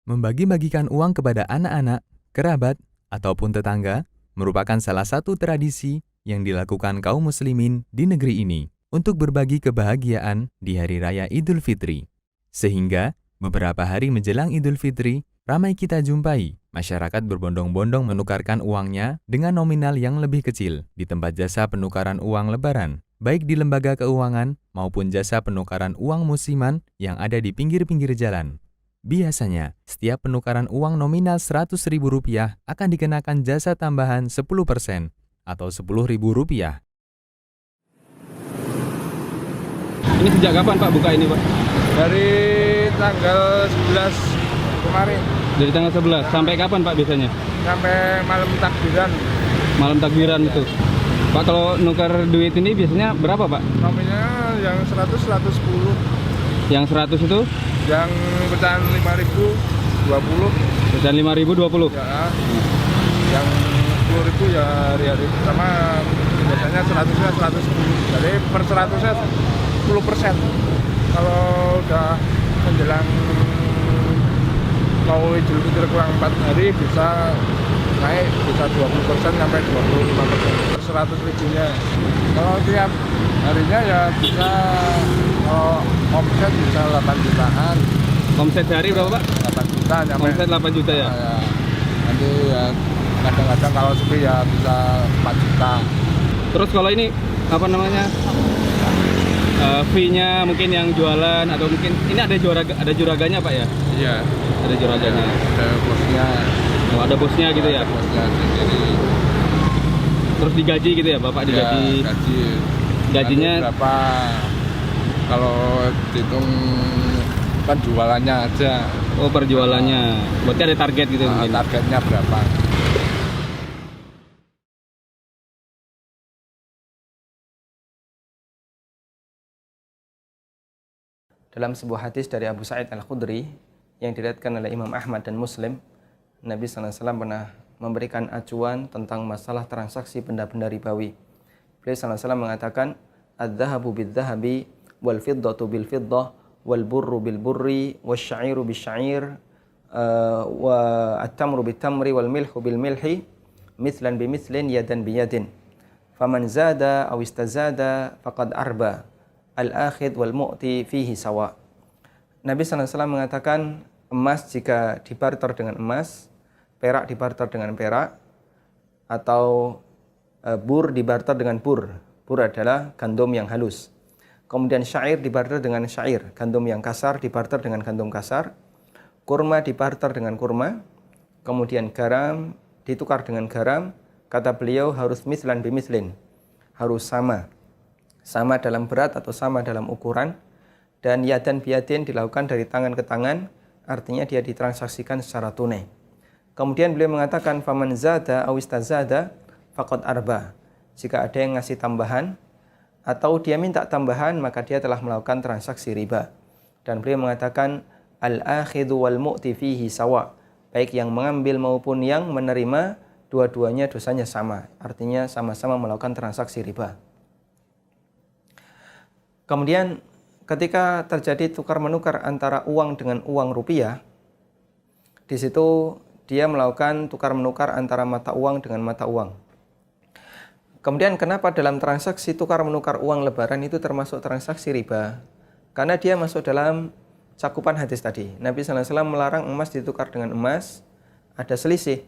Membagi-bagikan uang kepada anak-anak, kerabat, ataupun tetangga merupakan salah satu tradisi yang dilakukan kaum muslimin di negeri ini untuk berbagi kebahagiaan di Hari Raya Idul Fitri. Sehingga beberapa hari menjelang Idul Fitri, ramai kita jumpai masyarakat berbondong-bondong menukarkan uangnya dengan nominal yang lebih kecil di tempat jasa penukaran uang lebaran, baik di lembaga keuangan maupun jasa penukaran uang musiman yang ada di pinggir-pinggir jalan. Biasanya, setiap penukaran uang nominal Rp100.000 akan dikenakan jasa tambahan 10% atau Rp10.000. Ini sejak kapan Pak buka ini Pak? Dari tanggal 11 kemarin. Dari tanggal 11 sampai kapan Pak biasanya? Sampai malam takbiran. Malam takbiran itu. Pak, kalau nukar duit ini biasanya berapa Pak? Nominal yang 100, 110. Yang 100 itu? Yang pecahan 5.000, 20. Pecahan 5.000, 20? Ya. Yang 10.000 ya hari-hari. Sama biasanya 100-nya 110. Jadi per 100-nya 10%. Kalau udah menjelang mau Idul Fitri kurang 4 hari bisa naik, bisa 20% sampai 25%. 100.000-nya. Kalau tiap harinya ya bisa, kalau omset bisa 8 jutaan. Omset sehari berapa Pak? 8 juta sampai. Omset 8 juta ya? Ya. Nanti ya kadang-kadang kalau sepi ya bisa 4 juta. Terus kalau ini apa namanya? Fee-nya mungkin yang jualan atau mungkin ini ada juraganya Pak ya? Iya. Ada juraganya. Ada bosnya. Oh, ada bosnya gitu ya? Bosnya sendiri. Terus digaji gitu ya Bapak digaji? Ya, gaji. Gajinya nanti berapa? Kalau dihitung kan jualannya aja. Oh, per jualannya. Berarti ada target gitu mungkin. Targetnya berapa? Dalam sebuah hadis dari Abu Sa'id Al-Khudri yang diriwayatkan oleh Imam Ahmad dan Muslim, Nabi SAW pernah memberikan acuan tentang masalah transaksi benda-benda ribawi. Beliau SAW mengatakan, "Adz-dzahabu bidz-dzahabi, wal fiddatu bil fiddah, wal burru bil burri, wasy-sya'iru bisy-sya'ir, wa at-tamru bit tamri, wal milhu bil milhi, mithlan bi mithlin, yadan bi yadin. Faman zada aw istazada faqad arba. Al-akhid wal mu'ti fihi sawa." Nabi SAW mengatakan, emas jika dibarter dengan emas, perak dibarter dengan perak, atau bur dibarter dengan bur. Bur adalah gandum yang halus. Kemudian syair dibarter dengan syair, gandum yang kasar dibarter dengan gandum kasar. Kurma dibarter dengan kurma. Kemudian garam ditukar dengan garam. Kata beliau harus mislan bimislin, harus sama. Sama dalam berat atau sama dalam ukuran, dan yadan biyadin dilakukan dari tangan ke tangan, artinya dia ditransaksikan secara tunai. Kemudian beliau mengatakan faman zada aw istazada faqad arba. Jika ada yang ngasih tambahan atau dia minta tambahan, maka dia telah melakukan transaksi riba. Dan beliau mengatakan al-akhidhu wal mu'ti fihi sawa. Baik yang mengambil maupun yang menerima, dua-duanya dosanya sama. Artinya sama-sama melakukan transaksi riba. Kemudian ketika terjadi tukar-menukar antara uang dengan uang rupiah, di situ dia melakukan tukar-menukar antara mata uang dengan mata uang. Kemudian kenapa dalam transaksi tukar-menukar uang lebaran itu termasuk transaksi riba? Karena dia masuk dalam cakupan hadis tadi. Nabi SAW melarang emas ditukar dengan emas, ada selisih.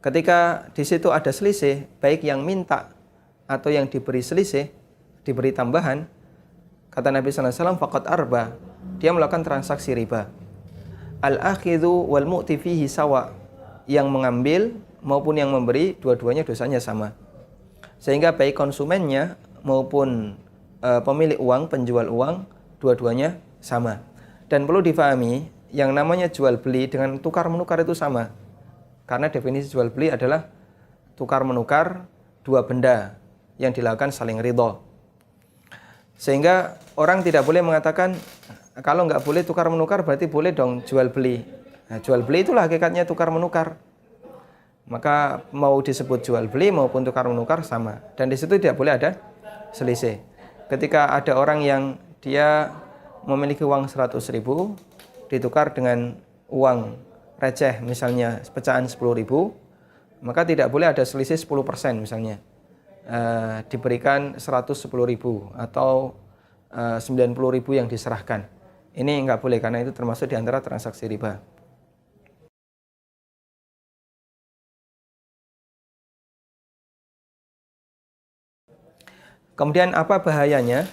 Ketika di situ ada selisih, baik yang minta atau yang diberi selisih, diberi tambahan, kata Nabi SAW, faqad arba, dia melakukan transaksi riba. Al-akhidhu wal mu'ti fihi sawa, yang mengambil maupun yang memberi, dua-duanya dosanya sama. Sehingga baik konsumennya maupun pemilik uang, penjual uang, dua-duanya sama. Dan perlu difahami, yang namanya jual beli dengan tukar menukar itu sama. Karena definisi jual beli adalah tukar menukar dua benda yang dilakukan saling ridho. Sehingga orang tidak boleh mengatakan kalau nggak boleh tukar menukar berarti boleh dong jual beli. Nah, jual beli itulah hakikatnya tukar menukar. Maka mau disebut jual beli maupun tukar menukar sama. Dan di situ tidak boleh ada selisih. Ketika ada orang yang dia memiliki uang 100.000, ditukar dengan uang receh, misalnya pecahan 10.000, maka tidak boleh ada selisih 10% misalnya. Diberikan 110.000 atau 90.000 yang diserahkan. Ini nggak boleh karena itu termasuk di antara transaksi riba. Kemudian apa bahayanya?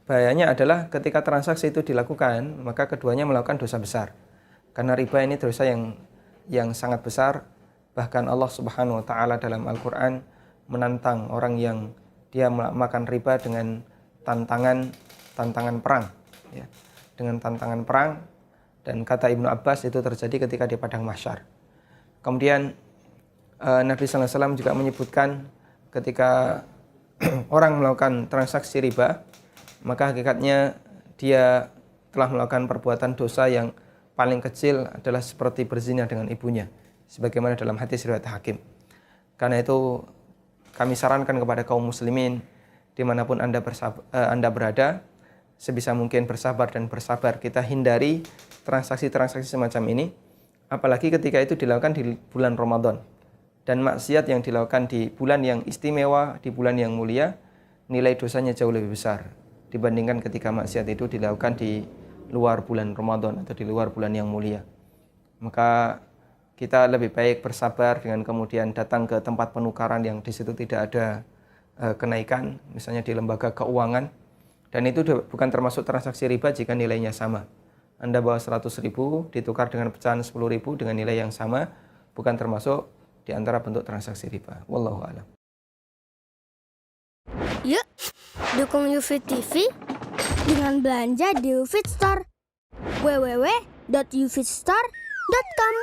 Bahayanya adalah ketika transaksi itu dilakukan, maka keduanya melakukan dosa besar. Karena riba ini dosa yang sangat besar. Bahkan Allah Subhanahu wa taala dalam Al-Qur'an menantang orang yang dia makan riba dengan tantangan perang, ya. Dengan tantangan perang, dan kata Ibnu Abbas itu terjadi ketika di padang mahsyar. Kemudian Nabi sallallahu alaihi wasallam juga menyebutkan ketika orang melakukan transaksi riba, maka hakikatnya dia telah melakukan perbuatan dosa yang paling kecil adalah seperti berzina dengan ibunya, sebagaimana dalam hadis riwayat Hakim. Karena itu kami sarankan kepada kaum muslimin dimanapun Anda berada, sebisa mungkin bersabar dan bersabar. Kita hindari transaksi-transaksi semacam ini, apalagi ketika itu dilakukan di bulan Ramadan. Dan maksiat yang dilakukan di bulan yang istimewa, di bulan yang mulia, nilai dosanya jauh lebih besar dibandingkan ketika maksiat itu dilakukan di luar bulan Ramadan atau di luar bulan yang mulia. Maka kita lebih baik bersabar dengan kemudian datang ke tempat penukaran yang di situ tidak ada kenaikan, misalnya di lembaga keuangan, dan itu bukan termasuk transaksi riba jika nilainya sama. Anda bawa 100.000 ditukar dengan pecahan 10.000 dengan nilai yang sama, bukan termasuk di antara bentuk transaksi riba. Wallahu a'lam. Yuk, dukung UFIT TV dengan belanja di UFIT Store. www.ufitstore.com